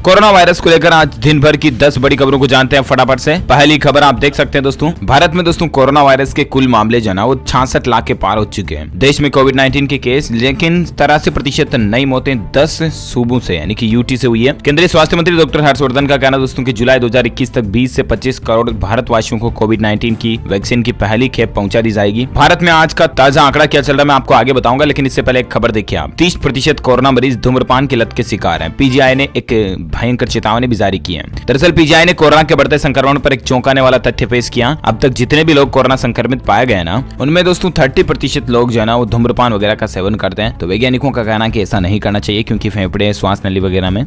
Corona virus को लेकर आज दिन भर की 10 बड़ी खबरों को जानते हैं फटाफट से। पहली खबर आप देख सकते हैं दोस्तों, भारत में दोस्तों कोरोना वायरस के कुल मामले जो है वो 66 लाख के पार हो चुके हैं। देश में कोविड-19 के केस, लेकिन 83% नई मौतें 10 सूबों से यानी कि यूटी से हुई है। केंद्रीय स्वास्थ्य मंत्री डॉक्टर हर्षवर्धन का कहना दोस्तों कि जुलाई 2021 तक 20 से 25 करोड़ भारतवासियों को कोविड-19 की वैक्सीन की पहली खेप पहुंचा दी जाएगी। भारत में आज का ताजा आंकड़ा क्या चल रहा है मैं आपको आगे बताऊंगा, लेकिन इससे पहले एक खबर देखिए आप। 30% कोरोना मरीज धूम्रपान की लत के शिकार हैं। पीजीआई ने एक भयंकर चेतावनी भी जारी की है। दरअसल पीजीआई ने कोरोना के बढ़ते संक्रमण पर एक चौंकाने वाला तथ्य पेश किया। अब तक जितने भी लोग कोरोना संक्रमित पाए गए ना, उनमें दोस्तों 30% लोग जो है ना वो धूम्रपान वगैरह का सेवन करते हैं। तो वैज्ञानिकों का कहना है कि ऐसा नहीं करना चाहिए, क्योंकि फेफड़े, श्वास नली वगैरह में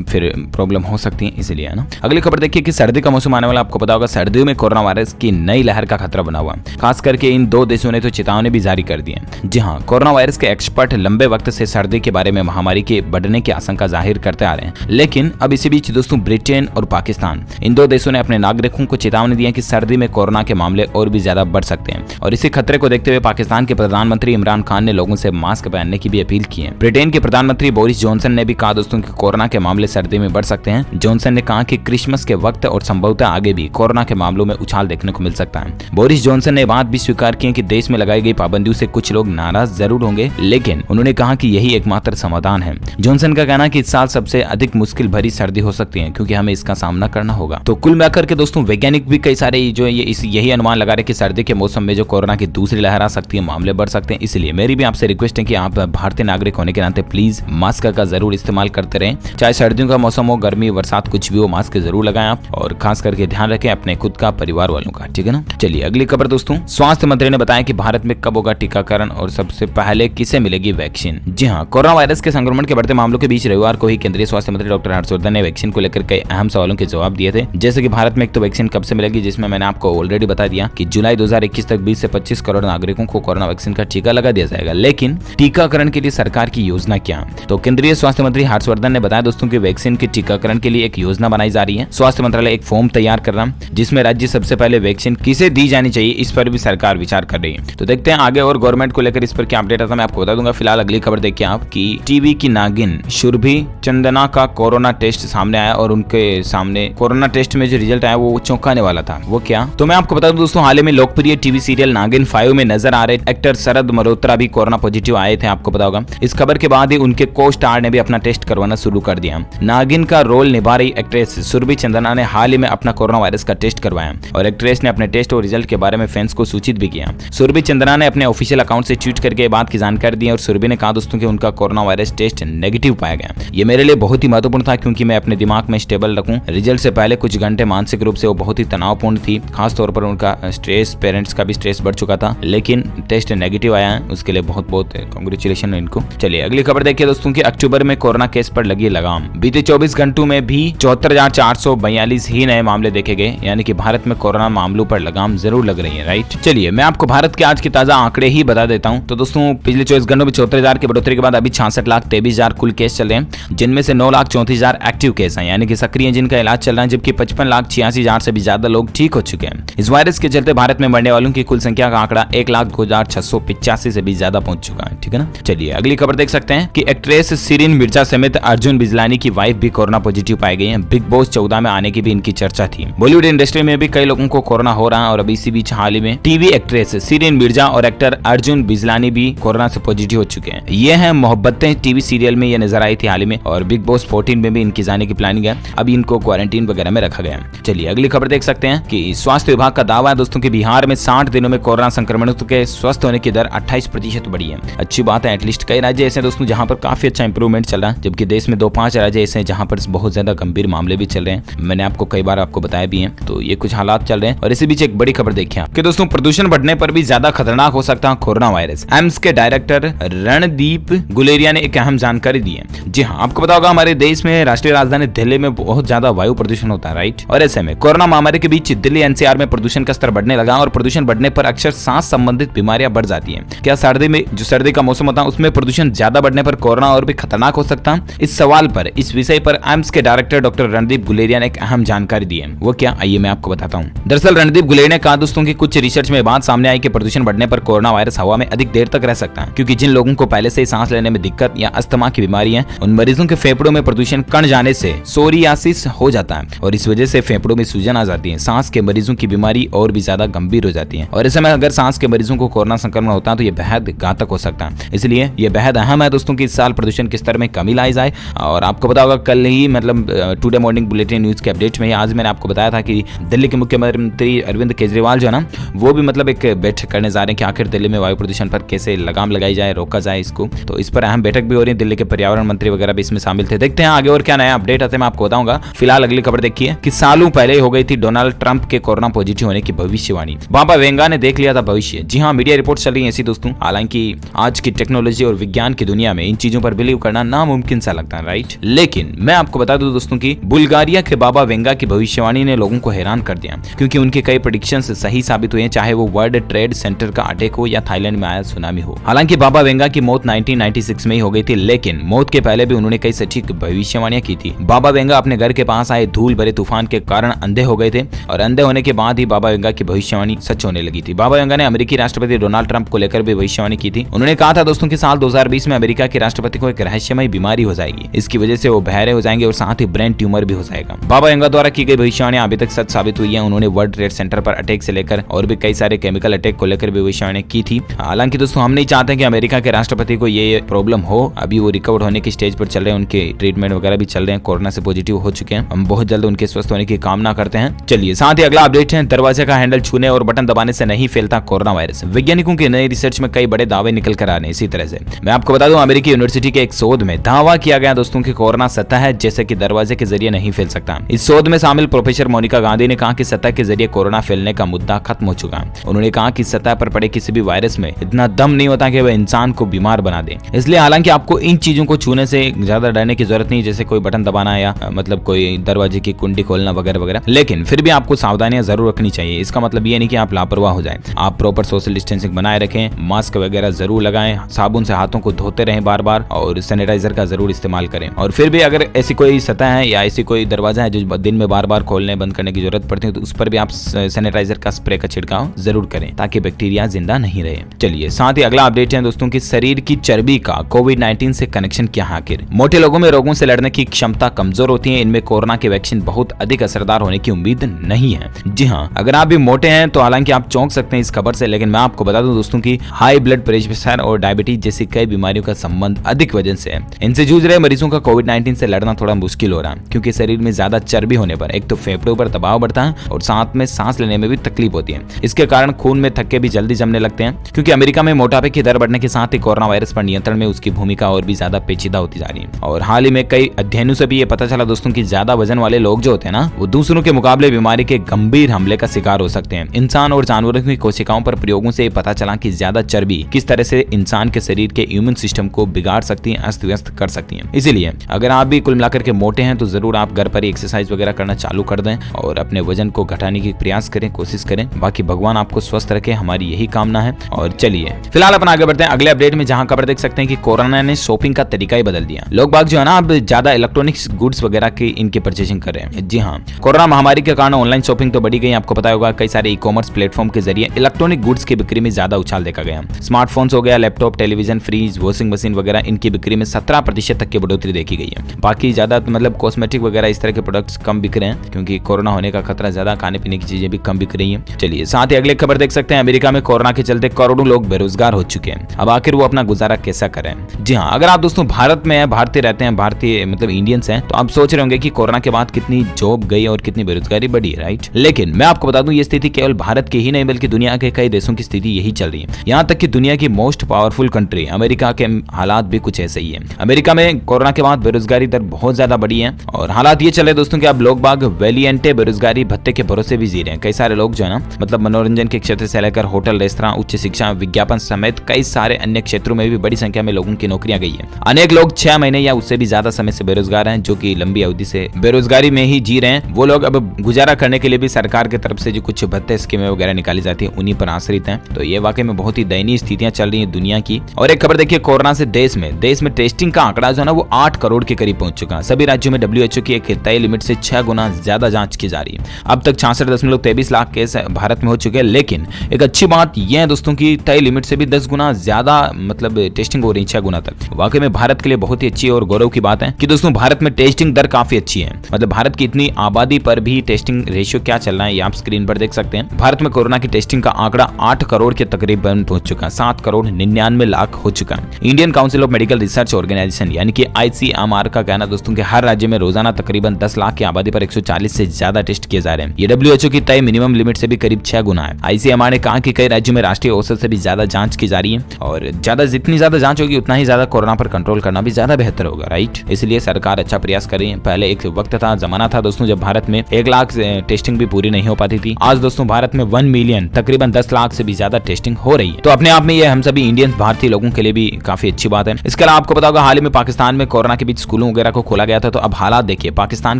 फिर प्रॉब्लम हो सकती है, इसलिए है ना। अगली खबर देखिए कि सर्दी का मौसम आने वाला, आपको पता होगा सर्दियों में कोरोना वायरस की नई लहर का खतरा बना हुआ। खास करके इन दो देशों ने तो चेतावनी भी जारी कर दी है। जी हाँ, कोरोना वायरस के एक्सपर्ट लंबे वक्त से सर्दी के बारे में महामारी के बढ़ने की आशंका जाहिर करते आ रहे हैं, लेकिन अब इसी बीच दोस्तों ब्रिटेन और पाकिस्तान, इन दो देशों ने अपने नागरिकों को चेतावनी दी है कि सर्दी में कोरोना के मामले और भी ज्यादा बढ़ सकते हैं। और इसी खतरे को देखते हुए पाकिस्तान के प्रधानमंत्री इमरान खान ने लोगों से मास्क पहनने की भी अपील की है। ब्रिटेन के प्रधानमंत्री बोरिस जॉनसन ने भी कहा दोस्तों कि कोरोना के मामले सर्दी में बढ़ सकते हैं। जॉनसन ने कहा कि क्रिसमस के वक्त और संभवतः आगे भी कोरोना के मामलों में उछाल देखने को मिल सकता है। बोरिस जॉनसन ने बात भी स्वीकार की कि देश में लगाई गई पाबंदियों से कुछ लोग नाराज जरूर होंगे, लेकिन उन्होंने कहा कि यही एकमात्र समाधान है। जॉनसन का कहना है कि इस साल सबसे अधिक मुश्किल भरी सर्दी हो सकती है, क्योंकि हमें इसका सामना करना होगा। तो कुल मिलाकर के दोस्तों वैज्ञानिक भी कई सारे जो यही अनुमान लगा रहे कि सर्दी के मौसम में जो कोरोना की दूसरी लहर आ सकती है, मामले बढ़ सकते हैं। इसलिए मेरी भी आपसे रिक्वेस्ट है कि आप भारतीय नागरिक होने के नाते प्लीज मास्क का जरूर इस्तेमाल करते रहें। चाहे सर्दियों का मौसम हो, गर्मी, बरसात, कुछ भी हो, मास्क जरूर लगाएं आप, और खास करके ध्यान रखें अपने खुद का, परिवार वालों का, ठीक है ना। चलिए अगली खबर दोस्तों, स्वास्थ्य मंत्री ने बताया कि भारत में कब होगा टीकाकरण और सबसे पहले किसे मिलेगी वैक्सीन। जी हाँ, कोरोना वायरस के संक्रमण के बढ़ते मामलों के बीच रविवार को ही केंद्रीय स्वास्थ्य मंत्री डॉक्टर हर्षवर्धन ने वैक्सीन को लेकर कई अहम सवालों के जवाब दिए थे। जैसे कि भारत में एक तो वैक्सीन कब से मिलेगी, जिसमें मैंने आपको ऑलरेडी बता दिया कि जुलाई 2021 तक 20 से 25 करोड़ नागरिकों को कोरोना वैक्सीन का टीका लगा दिया जाएगा। लेकिन टीकाकरण के लिए सरकार की योजना क्या? तो केंद्रीय स्वास्थ्य मंत्री हर्षवर्धन ने बताया दोस्तों कि वैक्सीन के टीकाकरण के लिए एक योजना बनाई जा रही है। स्वास्थ्य मंत्रालय एक फॉर्म तैयार कर रहा है, जिसमें राज्य सबसे पहले वैक्सीन किसे दी जानी चाहिए इस पर भी सरकार विचार कर रही है। तो देखते हैं आगे और गवर्नमेंट को लेकर इस पर क्या अपडेट आता है, मैं आपको बता दूंगा। फिलहाल अगली खबर देखिए आप कि टीवी की नागिन सुरभि चंदना का कोरोना टेस्ट सामने आया, और उनके सामने कोरोना टेस्ट में जो रिजल्ट आया वो चौंकाने वाला था। वो क्या, तो मैं आपको बता दूं दोस्तों, हाल ही में लोकप्रिय टीवी सीरियल नागिन 5 में नजर आ रहे एक्टर शरद मल्होत्रा भी कोरोना पॉजिटिव आए थे, आपको पता होगा। इस खबर के बाद ही उनके को स्टार ने भी अपना टेस्ट करवाना शुरू कर दिया। नागिन का रोल निभा रही एक्ट्रेस सुरभि चंदना ने हाल ही में अपना कोरोना वायरस का टेस्ट करवाया, और एक्ट्रेस ने अपने टेस्ट और रिजल्ट के बारे में फैंस को सूचित भी किया। सुरभि चंदना ने अपने ऑफिशियल अकाउंट से ट्वीट करके बात की जानकारी दी, और सुरभि ने कहा दोस्तों कि उनका कोरोना वायरस टेस्ट नेगेटिव पाया गया। ये मेरे लिए बहुत ही महत्वपूर्ण था, क्योंकि मैं अपने दिमाग में स्टेबल रखूं। रिजल्ट से पहले कुछ घंटे मानसिक रूप से वो बहुत ही तनावपूर्ण थी, खास तौर पर उनका स्ट्रेस, पेरेंट्स का भी स्ट्रेस बढ़ चुका था, लेकिन टेस्ट नेगेटिव आया है, उसके लिए बहुत बहुत कांग्रेचुलेशन है इनको। चलिए अगली खबर देखिए दोस्तों कि अक्टूबर में कोरोना केस पर लगी लगाम। बीते 24 घंटों में भी 74,442 ही नए मामले देखे गए, यानी कि भारत में कोरोना मामलों पर लगाम जरूर लग रही है, राइट। चलिए मैं आपको भारत के आज के ताजा आंकड़े ही बता देता हूं। तो दोस्तों पिछले 24 घंटों में 74,000 की बढ़ोतरी के बाद अभी 66,23,000 कुल केस चल रहे हैं, जिनमें से 9,34,000 एक्टिव केस हैं, यानी कि सक्रिय जिनका इलाज चल रहा है, जबकि 55,86,000 से भी ज्यादा लोग ठीक हो चुके हैं। इस वायरस के चलते भारत में मरने वालों की कुल संख्या का आंकड़ा 1,02,685 से भी ज्यादा पहुंच चुका है, ठीक है ना। चलिए अगली खबर देख सकते हैं कि एक्ट्रेस शिरीन मिर्जा समेत अर्जुन बिजलानी की वाइफ भी कोरोना पॉजिटिव पाई गई है। बिग बॉस 14 में आने की भी इनकी चर्चा थी। बॉलीवुड इंडस्ट्री में भी कई लोगों को कोरोना हो रहा है, और अभी इसी बीच हाल ही में टीवी एक्ट्रेस शिरीन मिर्जा और एक्टर अर्जुन बिजलानी भी कोरोना से पॉजिटिव हो चुके हैं। ये है मोहब्बतें टीवी सीरियल में ये नजर आई थी हाल ही में, और बिग बॉस 14 में भी इनकी जाने की प्लानिंग है। अभी इनको क्वारंटीन वगैरह में रखा गया। चलिए अगली खबर देख सकते हैं कि स्वास्थ्य विभाग का दावा है दोस्तों कि बिहार में 60 दिनों में कोरोना संक्रमण के स्वस्थ होने की दर 28% बढ़ी है। अच्छी बात है। एटलीस्ट कई राज्य ऐसे दोस्तों जहां पर काफी अच्छा इंप्रूवमेंट चल रहा है, जबकि देश में 2-5 राज्य ऐसे हैं जहां पर बहुत ज्यादा गंभीर मामले भी चल रहे हैं। मैंने आपको कई बार आपको बताया भी है। तो ये कुछ हालात चल रहे हैं, और इसी बीच एक बड़ी खबर देखिए कि दोस्तों प्रदूषण बढ़ने पर भी ज्यादा खतरनाक हो सकता है कोरोना वायरस। एम्स के डायरेक्टर रणदीप गुलेरिया ने एक अहम जानकारी दी है। जी हाँ, आपको पता होगा हमारे देश में राष्ट्रीय राजधानी दिल्ली में बहुत ज्यादा वायु प्रदूषण होता है, राइट। और ऐसे में कोरोना महामारी के बीच दिल्ली एनसीआर में प्रदूषण का स्तर बढ़ने लगा, और प्रदूषण बढ़ने पर अक्सर सांस संबंधित बीमारियां बढ़ जाती हैं। क्या सर्दी में जो सर्दी का मौसम होता है उसमें प्रदूषण ज्यादा बढ़ने पर कोरोना और भी खतरनाक हो सकता है? इस सवाल पर, इस विषय पर एम्स के डायरेक्टर डॉक्टर रणदीप गुलेरिया ने एक अहम जानकारी दी है। वो क्या, आइए मैं आपको बताता हूँ। दरअसल रणदीप गुलेरिया ने कहा दोस्तों कि कुछ रिसर्च में बात सामने आई कि प्रदूषण बढ़ने पर कोरोना वायरस हवा में अधिक देर तक रह सकता है, क्योंकि जिन लोगों को पहले से ही सांस लेने में दिक्कत या अस्थमा की बीमारी है, उन मरीजों के फेफड़ों में प्रदूषण कण जाने से सोरियासिस हो जाता है और इस वजह से फेफड़ों में सूजन आ जाती है। सांस के मरीजों की बीमारी और भी ज्यादा गंभीर हो जाती है और इस समय अगर सांस के मरीजों को कोरोना संक्रमण होता है तो ये बेहद घातक हो सकता है। इसलिए ये बेहद अहम है दोस्तों कि इस साल प्रदूषण के स्तर में कमी लाई जाए। और आपको पता होगा कल ही मतलब टुडे मॉर्निंग बुलेटिन न्यूज के अपडेट में आज मैंने आपको बताया था कि दिल्ली के मुख्यमंत्री अरविंद केजरीवाल जो है ना वो भी मतलब एक बैठक करने जा रहे हैं कि आखिर दिल्ली में वायु प्रदूषण पर कैसे लगाम लगाई जाए, रोका जाए इसको। तो इस पर अहम बैठक भी हो रही है। दिल्ली के पर्यावरण मंत्री वगैरह भी इसमें शामिल थे। देखते हैं आगे और क्या नया अपडेट आते हैं मैं आपको बताऊंगा। फिलहाल अगली खबर देखिए कि सालों पहले हो गई थी डोनाल्ड ट्रंप के कोरोना पॉजिटिव होने की भविष्यवाणी। बाबा वेंगा ने देख लिया था भविष्य। जी हाँ, मीडिया रिपोर्ट चल रही है ऐसी दोस्तों। हालांकि आज की टेक्नोलॉजी और विज्ञान की दुनिया में इन चीजों पर बिलीव करना नामुमकिन सा लगता है, राइट। लेकिन मैं आपको बता दूं दोस्तों कि बुल्गारिया के बाबा वेंगा की भविष्यवाणी ने लोगों को हैरान कर दिया क्योंकि उनके कई प्रेडिक्शंस सही साबित हुए, चाहे वो वर्ल्ड ट्रेड सेंटर का अटैक हो या थाईलैंड में आया सुनामी हो। हालांकि बाबा वेंगा की मौत 1996 में ही हो गई थी, लेकिन मौत के पहले भी उन्होंने कई सटीक भविष्यवाणियां की थी। बाबा वेंगा अपने घर के पास आए धूल भरे तूफान के कारण अंधे हो गए थे और अंधे होने के बाद ही बाबा वेंगा की भविष्यवाणी सच होने लगी थी। बाबा वेंगा ने अमेरिकी राष्ट्रपति डोनाल्ड ट्रंप को लेकर भी भविष्यवाणी की थी। उन्होंने कहा था दोस्तों कि साल 2020 में अमेरिका के राष्ट्रपति को एक रहस्यमय बीमारी हो जाएगी, इसकी वजह से वो बहरे हो जाएंगे और साथ ही ब्रेन ट्यूमर भी हो जाएगा। बाबा वेंगा द्वारा की गई भविष्यवाणी अभी तक सच साबित हुई है। उन्होंने वर्ल्ड ट्रेड सेंटर पर अटैक से लेकर और भी कई सारे केमिकल अटैक को लेकर भी भविष्यवाणी की थी। हालांकि दोस्तों हम नहीं चाहते कि अमेरिका के राष्ट्रपति को ये प्रॉब्लम हो। अभी वो रिकवर होने की स्टेज पर चल रहे हैं, उनके ट्रीटमेंट वगैरह भी चल रहे हैं, कोरोना से पॉजिटिव हो चुके हैं। हम बहुत जल्द उनके स्वस्थ होने की कामना करते हैं। चलिए साथ ही अगला अपडेट है, दरवाजे का हैंडल छूने और बटन दबाने से नहीं फैलता कोरोना वायरस। वैज्ञानिकों की नई रिसर्च में कई बड़े दावे निकल कर आ रहे हैं। इसी तरह से मैं आपको बता दूं अमेरिकी यूनिवर्सिटी के एक शोध में दावा किया गया दोस्तों कि कोरोना सतह है जैसे कि दरवाजे के जरिए नहीं फैल सकता। इस शोध में शामिल प्रोफेसर मोनिका गांधी ने कहा कि सतह के जरिए कोरोना फैलने का मुद्दा खत्म हो चुका है। उन्होंने कहा कि सतह पर पड़े किसी भी वायरस में इतना दम नहीं होता कि वह इंसान को बीमार बना दे। इसलिए हालांकि आपको इन चीजों को छूने से ज्यादा डरने की जरूरत नहीं, जैसे कोई बटन दबाना या मतलब कोई दरवाजे की कुंडी खोलना वगैरह वगैरह। लेकिन फिर भी आपको सावधानियां जरूर रखनी चाहिए। इसका मतलब ये नहीं कि आप लापरवाह हो जाएं। आप प्रॉपर सोशल डिस्टेंसिंग बनाए रखें, मास्क वगैरह जरूर लगाएं, साबुन से हाथों को धोते रहें बार बार और सैनिटाइजर का जरूर इस्तेमाल करें। और फिर भी अगर ऐसी कोई सतह है या ऐसी कोई दरवाजा है जो दिन में बार बार खोलने बंद करने की जरूरत पड़ती है तो उस पर भी आप सैनिटाइजर का स्प्रे का छिड़काव जरूर करें ताकि बैक्टीरिया जिंदा नहीं रहे। चलिए साथ ही अगला अपडेट है दोस्तों कि शरीर की चर्बी का कोविड-19 से कनेक्शन क्या है आखिर। मोटे लोगों में रोगों से लड़ने की क्षमता कमजोर होती है। इनमें कोरोना की वैक्सीन बहुत अधिक असरदार होने की उम्मीद नहीं है। जी हाँ, अगर आप भी मोटे हैं तो हालांकि आप चौंक सकते हैं इस खबर से, लेकिन मैं आपको बता दूं दोस्तों कि हाई ब्लड प्रेशर और डायबिटीज जैसी कई बीमारियों का संबंध अधिक वजन से है। इनसे जूझ रहे मरीजों का कोविड-19 से लड़ना थोड़ा मुश्किल हो रहा है क्योंकि शरीर में ज्यादा चर्बी होने पर एक तो फेफड़ों पर दबाव बढ़ता है और साथ में सांस लेने में भी तकलीफ होती है। इसके कारण खून में थक्के भी जल्दी जमने लगते हैं क्योंकि अमेरिका में मोटापे की दर बढ़ने के साथ ही कोरोना वायरस पर नियंत्रण में उसकी भूमिका और भी ज्यादा पेचीदा होती जा रही है। और हाल ही में कई अध्ययनों से भी ये पता चला दोस्तों कि ज्यादा वजन वाले लोग जो होते हैं ना वो दूसरों के मुकाबले बीमारी के गंभीर हमले का शिकार हो सकते हैं। इंसान और जानवरों की कोशिकाओं पर प्रयोगों से पता चला कि ज्यादा चर्बी किस तरह से इंसान के शरीर के इम्यून सिस्टम को बिगाड़ सकती है, अस्त व्यस्त कर सकती है। इसीलिए अगर आप भी कुल मिलाकर के मोटे हैं तो जरूर आप घर पर ही एक्सरसाइज वगैरह करना चालू कर दें और अपने वजन को घटाने की प्रयास करें, कोशिश करें। बाकी भगवान आपको स्वस्थ रखे, हमारी यही कामना है। और चलिए फिलहाल अपन आगे बढ़ते हैं अगले अपडेट में, जहां खबर देख सकते हैं कि कोरोना ने शॉपिंग का तरीका ही बदल दिया। लोग बाग जो है ना अब ज्यादा इलेक्ट्रॉनिक्स गुड्स वगैरह की इनकी परचेसिंग कर रहे हैं। जी हाँ, कोरोना महामारी के कारण ऑनलाइन शॉपिंग तो बढ़ी गई। आपको पता होगा कई सारे ई-कॉमर्स प्लेटफॉर्म के जरिए इलेक्ट्रॉनिक गुड्स की बिक्री में ज्यादा उछाल देखा गया। स्मार्टफोन्स हो गया, laptop, television, fridge, washing machine वगैरह इनकी बिक्री में 17% तक की बढ़ोतरी देखी गई है। बाकी ज्यादा मतलब कॉस्मेटिक वगैरह इस तरह के प्रोडक्ट्स कम बिक रहे हैं क्योंकि कोरोना होने का खतरा ज्यादा, खाने पीने की चीजें भी कम बिक रही हैं। चलिए साथ ही अगले खबर देख सकते हैं, अमेरिका में कोरोना के चलते करोड़ों लोग बेरोजगार हो चुके हैं। अब आखिर वो अपना गुजारा कैसा करें। जी हाँ, अगर आप दोस्तों भारत में हैं, भारतीय रहते हैं, भारतीय मतलब इंडियंस हैं, तो आप सोच रहे होंगे कि कोरोना के बाद कितनी जॉब गई और कितनी बेरोजगारी बढ़ी है, राइट। लेकिन मैं आपको बता दूं ये स्थिति केवल भारत की ही नहीं बल्कि दुनिया के कई देशों की स्थिति यही चल रही है। यहाँ तक कि दुनिया की मोस्ट पावरफुल कंट्री अमेरिका के हालात भी कुछ ऐसे ही है। अमेरिका में कोरोना के बाद बेरोजगारी दर बहुत ज्यादा बढ़ी है और हालात ये चले दोस्तों कि अब लोग बाग वेलिएंटे बेरोजगारी भत्ते के भरोसे भी जी रहे हैं। कई सारे लोग जो है ना मतलब मनोरंजन के क्षेत्र से लेकर होटल, रेस्तरां, उच्च शिक्षा, विज्ञापन समेत कई सारे अन्य क्षेत्रों में भी बड़ी संख्या में लोगों की नौकरियां गई है। अनेक लोग 6 महीने या उससे भी ज्यादा समय से बेरोजगार हैं, जो कि लंबी अवधि से बेरोजगारी में ही जी रहे हैं। वो लोग अब गुजारा करने के लिए भी सरकार की तरफ से जो कुछ भत्ते स्कीमें वगैरह निकाली जाती है उन्हीं पर आश्रित हैं। तो ये वाकई में बहुत ही दयनीय स्थितियां चल रही है दुनिया की। और एक खबर देखिए, कोरोना से देश में टेस्टिंग का आंकड़ा जो है ना वो 8 करोड़ के करीब पहुंच चुका है। सभी राज्यों में WHO की एक तय लिमिट से 6 गुना ज्यादा जांच की जा रही है। अब तक 66.23 लाख केस भारत में हो चुके हैं। लेकिन एक अच्छी बात यह है दोस्तों की तय लिमिट से भी 10 गुना ज्यादा मतलब टेस्टिंग हो रही है, 6 गुना तक। वाकई में भारत के लिए बहुत ही अच्छी और गौरव की बात है कि दोस्तों दोस्तों भारत में टेस्टिंग दर काफी अच्छी है। मतलब भारत की इतनी आबादी पर भी टेस्टिंग रेशियो क्या चल रहा है ये आप स्क्रीन पर देख सकते हैं। भारत में कोरोना की टेस्टिंग का आंकड़ा 8 करोड़ के तकरीबन पहुंच चुका है, 7 करोड़ 99 लाख हो चुका है। Indian council of medical research organisation यानी कि ICMR का कहना दोस्तों कि हर राज्य में रोजाना तकरीबन 10 लाख की आबादी पर 140 से ज्यादा टेस्ट किए जा रहे हैं। ये WHO की तय मिनिमम लिमिट से भी करीब 6 गुना है। ICMR ने कहा कि कई राज्यों में राष्ट्रीय औसत से भी ज्यादा जांच की जा रही है और जितनी ज्यादा जांच होगी उतना ही ज्यादा कोरोना पर कंट्रोल करना भी ज्यादा बेहतर होगा, राइट। इसलिए सरकार अच्छा प्रयास कर रही है। पहले एक वक्त था, जमाना था दोस्तों जब भारत में 1 लाख टेस्टिंग भी पूरी नहीं हो पाती थी। आज दोस्तों भारत में 1 मिलियन तकरीबन 10 लाख से भी ज्यादा टेस्टिंग हो रही है। तो अपने आप में ये हम सभी इंडियन भारतीय लोगों के लिए भी काफी अच्छी बात है। इसके अलावा आपको पता होगा हाल ही में पाकिस्तान में कोरोना के बीच स्कूलों वगैरह को खोला गया था। तो अब हालात देखिए, पाकिस्तान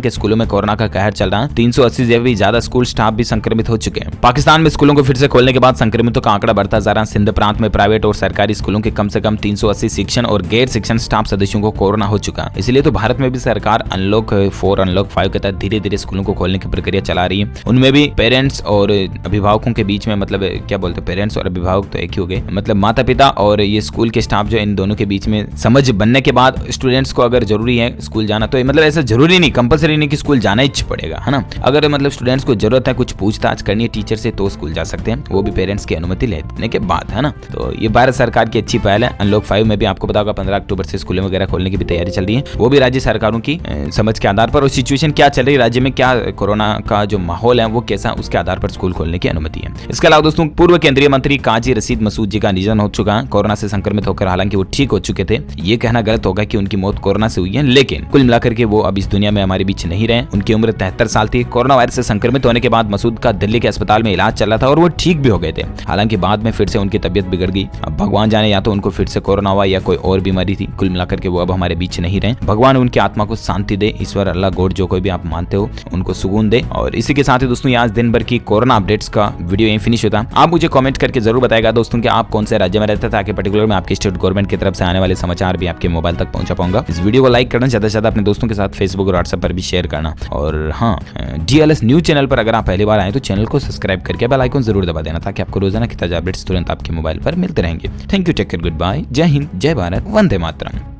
के स्कूलों में कोरोना का कहर चल रहा है। 380 से भी ज्यादा स्कूल स्टाफ भी संक्रमित हो चुके हैं। पाकिस्तान में स्कूलों को फिर से खोलने के बाद संक्रमितों का आंकड़ा बढ़ता जा रहा है। सिंध प्रांत में प्राइवेट और सरकारी स्कूलों के कम से कम 380 शिक्षण और गैर शिक्षण स्टाफ सदस्यों को कोरोना हो चुका है। इसलिए तो भारत में भी सरकार अनलॉक 4 अनलॉक 5 के तहत धीरे धीरे स्कूलों को खोलने की प्रक्रिया चला रही है। उनमें भी पेरेंट्स और अभिभावकों के बीच में, मतलब क्या बोलते हैं, पेरेंट्स और अभिभावक तो एक ही हो गए, मतलब माता पिता और ये स्कूल के स्टाफ जो इन दोनों के बीच में समझ बनने के बाद स्टूडेंट्स को अगर जरूरी है स्कूल जाना, तो मतलब ऐसा जरूरी नहीं, कंपलसरी नहीं कि स्कूल जाना ही पड़ेगा, है ना। अगर मतलब स्टूडेंट्स को जरूरत है कुछ पूछताछ करनी है टीचर से तो स्कूल जा सकते हैं, वो भी पेरेंट्स की अनुमति लेने के बाद, है ना। तो ये भारत सरकार की अच्छी पहल है। अनलॉक 5 में भी आपको पता होगा 15 अक्टूबर से स्कूलें वगैरह खोलने की भी तैयारी चल रही है, वो भी राज्य सरकारों की समझ के आधार पर और सिचुएशन क्या चल रही है राज्य में, क्या कोरोना का जो माहौल है वो कैसा, उसके आधार पर स्कूल खोलने की अनुमति है। इसके अलावा दोस्तों पूर्व केंद्रीय मंत्री काजी रशीद मसूद जी का निधन हो चुका है कोरोना से संक्रमित होकर। हालांकि वो ठीक हो चुके थे, ये कहना गलत होगा कि उनकी मौत कोरोना से हुई है, लेकिन कुल मिलाकर के वो अब इस दुनिया में हमारे बीच नहीं रहे। उनकी उम्र 73 साल थी। कोरोना वायरस से संक्रमित होने के बाद मसूद का दिल्ली के अस्पताल में इलाज चल रहा था और वो ठीक भी हो गए थे। हालांकि बाद में फिर से उनकी तबियत बिगड़ गई। अब भगवान जाने या तो उनको फिर से कोरोना हुआ या कोई और बीमारी थी। कुल मिलाकर के वो अब हमारे बीच नहीं रहे। भगवान उनकी आत्मा को शांति दे। ईश्वर, अल्लाह, गॉड, जो कोई भी आप मानते हो उनको सुकून दे। और इसी के साथ ही दोस्तों आज दिन भर की कोरोना अपडेट्स का वीडियो यहीं फिनिश होता है। आप मुझे कमेंट करके जरूर बताएगा दोस्तों कि आप कौन से राज्य में रहते हैं, ताकि पर्टिकुलर में आपकी स्टेट गवर्नमेंट की तरफ से आने वाले समाचार भी आपके मोबाइल तक पहुंचा पाऊंगा। इस वीडियो को लाइक करना, ज्यादा से ज्यादा अपने दोस्तों के साथ फेसबुक और व्हाट्सएप पर भी शेयर करना। और हाँ, DLS न्यूज चैनल पर अगर आप पहली बार आए तो चैनल को सब्सक्राइब करके बेल आइकन जरूर दबा देना, ताकि आपको रोजाना की ताजा अपडेट्स तुरंत आपके मोबाइल पर मिलते रहेंगे। Thank you, take care, goodbye, जय हिंद, जय भारत, वंदे मातरम।